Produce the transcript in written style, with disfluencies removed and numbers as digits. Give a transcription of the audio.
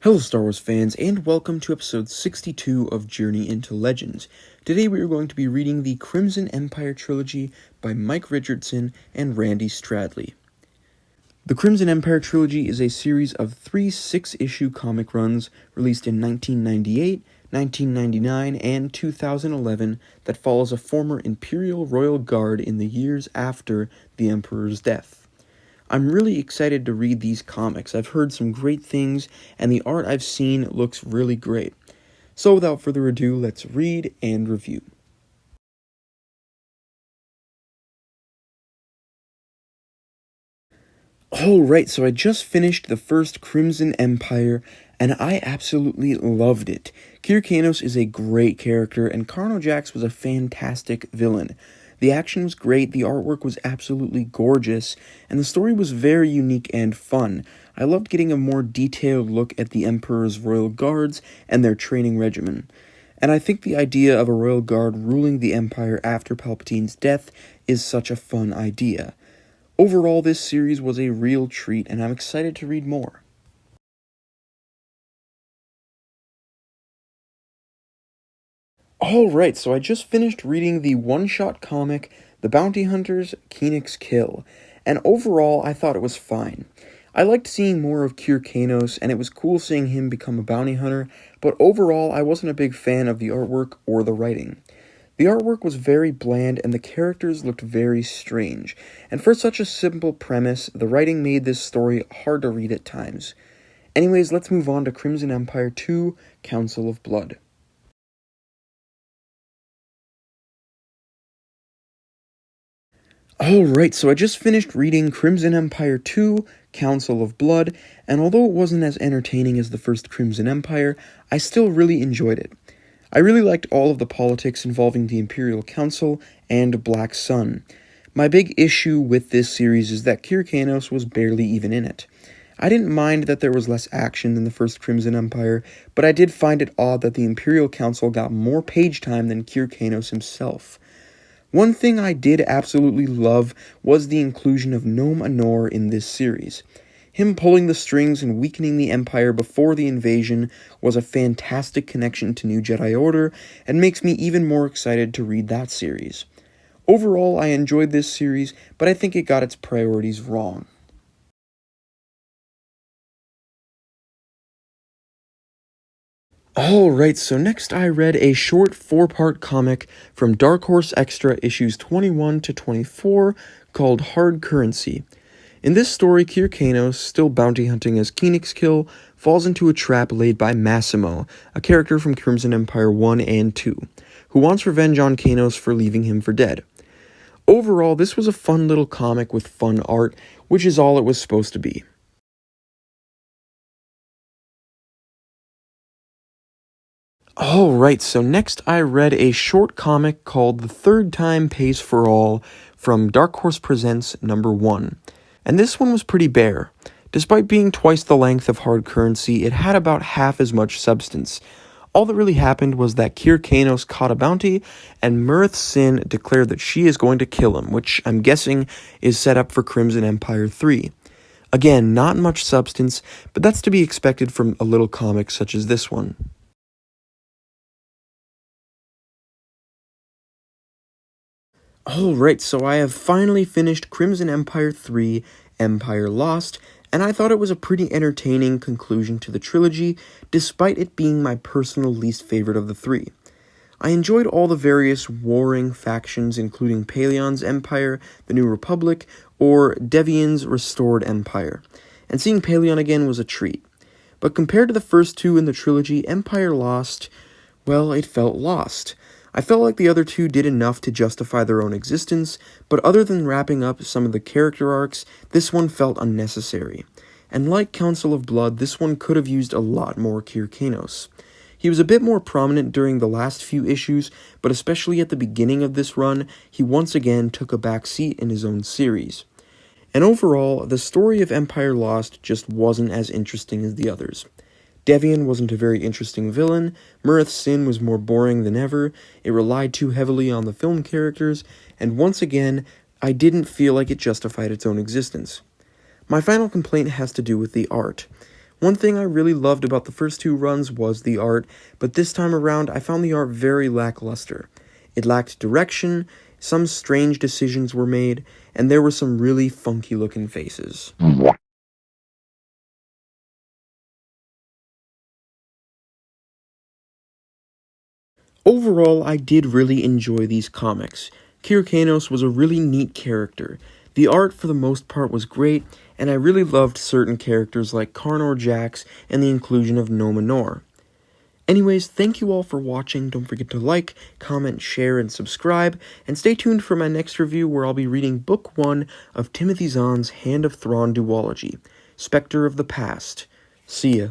Hello Star Wars fans, and welcome to episode 62 of Journey into Legends. Today we are going to be reading the Crimson Empire Trilogy by Mike Richardson and Randy Stradley. The Crimson Empire Trilogy is a series of 3 6-issue comic runs released in 1998, 1999, and 2011 that follows a former Imperial Royal Guard in the years after the Emperor's death. I'm really excited to read these comics. I've heard some great things, and the art I've seen looks really great. So without further ado, let's read and review. Alright, so I just finished the first Crimson Empire, and I absolutely loved it. Kir Kanos is a great character, and Carno Jax was a fantastic villain. The action was great, the artwork was absolutely gorgeous, and the story was very unique and fun. I loved getting a more detailed look at the Emperor's Royal Guards and their training regimen. And I think the idea of a Royal Guard ruling the Empire after Palpatine's death is such a fun idea. Overall, this series was a real treat, and I'm excited to read more. Alright, so I just finished reading the one-shot comic, The Bounty Hunters, Kenix Kill, and overall I thought it was fine. I liked seeing more of Kir Kanos, and it was cool seeing him become a bounty hunter, but overall I wasn't a big fan of the artwork or the writing. The artwork was very bland, and the characters looked very strange, and for such a simple premise, the writing made this story hard to read at times. Anyways, let's move on to Crimson Empire 2, Council of Blood. Alright, so I just finished reading Crimson Empire 2, Council of Blood, and although it wasn't as entertaining as the first Crimson Empire, I still really enjoyed it. I really liked all of the politics involving the Imperial Council and Black Sun. My big issue with this series is that Kir Kanos was barely even in it. I didn't mind that there was less action than the first Crimson Empire, but I did find it odd that the Imperial Council got more page time than Kir Kanos himself. One thing I did absolutely love was the inclusion of Nom Anor in this series. Him pulling the strings and weakening the Empire before the invasion was a fantastic connection to New Jedi Order, and makes me even more excited to read that series. Overall, I enjoyed this series, but I think it got its priorities wrong. Alright, so next I read a short 4-part comic from Dark Horse Extra issues 21 to 24 called Hard Currency. In this story, Kir Kanos, still bounty hunting as Kenix Kill, falls into a trap laid by Massimo, a character from Crimson Empire 1 and 2, who wants revenge on Kanos for leaving him for dead. Overall, this was a fun little comic with fun art, which is all it was supposed to be. Alright, so next I read a short comic called The Third Time Pays for All from Dark Horse Presents number 1. And this one was pretty bare. Despite being twice the length of Hard Currency, it had about half as much substance. All that really happened was that Kir Kanos caught a bounty, and Murith Sin declared that she is going to kill him, which I'm guessing is set up for Crimson Empire 3. Again, not much substance, but that's to be expected from a little comic such as this one. Alright, so I have finally finished Crimson Empire 3, Empire Lost, and I thought it was a pretty entertaining conclusion to the trilogy, despite it being my personal least favorite of the 3. I enjoyed all the various warring factions, including Paleon's Empire, the New Republic, or Devian's Restored Empire, and seeing Paleon again was a treat. But compared to the first 2 in the trilogy, Empire Lost, well, it felt lost. I felt like the other 2 did enough to justify their own existence, but other than wrapping up some of the character arcs, this one felt unnecessary. And like Council of Blood, this one could have used a lot more Kir Kanos. He was a bit more prominent during the last few issues, but especially at the beginning of this run, he once again took a back seat in his own series. And overall, the story of Empire Lost just wasn't as interesting as the others. Devian wasn't a very interesting villain, Murith Sin was more boring than ever, it relied too heavily on the film characters, and once again, I didn't feel like it justified its own existence. My final complaint has to do with the art. One thing I really loved about the first two runs was the art, but this time around I found the art very lackluster. It lacked direction, some strange decisions were made, and there were some really funky looking faces. Overall, I did really enjoy these comics. Kyrkanos was a really neat character. The art for the most part was great, and I really loved certain characters like Carnor Jax and the inclusion of Nomenor. Anyways, thank you all for watching. Don't forget to like, comment, share, and subscribe, and stay tuned for my next review where I'll be reading Book 1 of Timothy Zahn's Hand of Thrawn duology, Spectre of the Past. See ya.